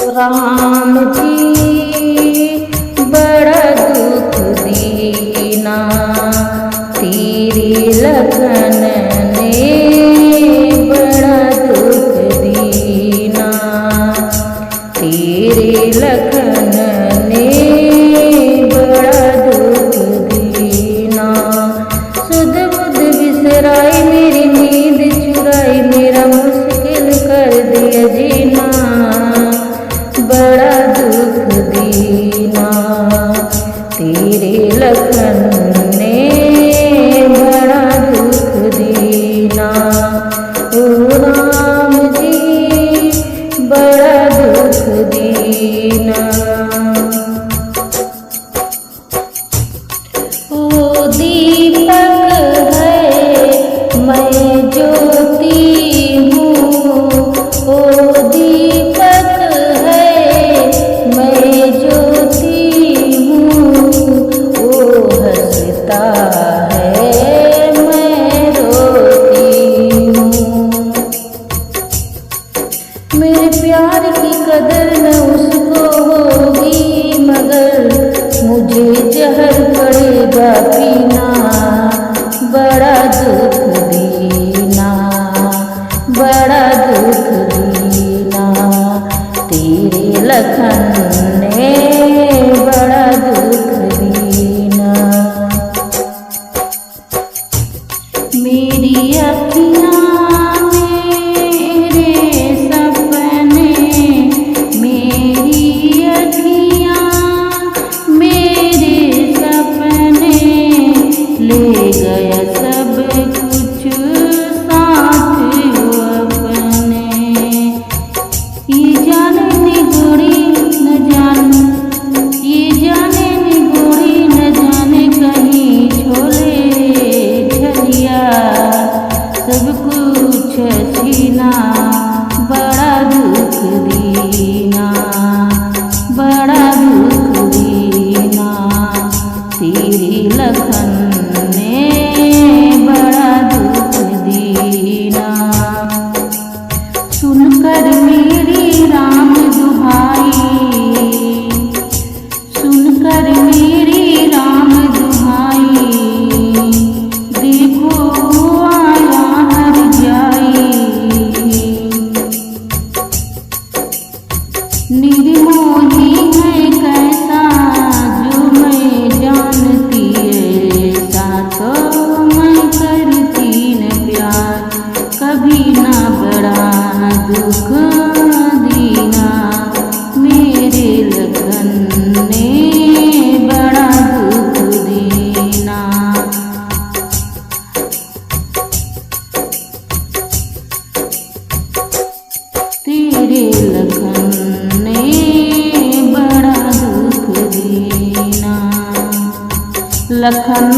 राम जी बड़ा दुख दीना, तेरे लखन ने बड़ा दुख दीना, तेरे लखन ने बड़ा दुख दीना। सुध बुध बिसराई मेरी नींद चुराई, मेरा मुश्किल कर दिया जीना, बड़ा दुख दीना, तेरे लखन ने बड़ा दुख दीना। ओ राम जी बड़ा दुख दीना। ओ दीपक है मैं ज्योति हूँ, ओ दीपक है मैं ज्योति हूँ, ओ हंसता है मैं रोती हूँ। मेरे प्यार की कदर न उसको होगी, मगर मुझे जहर पड़ेगा पीना, बड़ा दुख दीना, बड़ा दुख दीना, तेरे लखन ने बड़ा दुख दीना। मेरी अखियाँ मेरे सपने, मेरी अखियाँ मेरे सपने, ले गया सब कुछ साथ अपने। ये जाने निगोरी न जाने, ये जाने निगोरी न जाने कहीं छोले छलिया, सब कुछ छीना, बड़ा दुख दीना, बड़ा दुख दीना, तेरी लखन ने बड़ा दुख दीना। सुनकर मेरी राम दुहाई, सुनकर मेरी राम दुहाई, देखो आया हर जाई। निर्मोही है कैसा जो मैं जानती, ऐसा तो मैं करती न प्यार, कभी ना बड़ा दुख दीना, मेरे लखन ने बड़ा दुख दीना। तेरे लखन ने बड़ा दुख दीना, लखन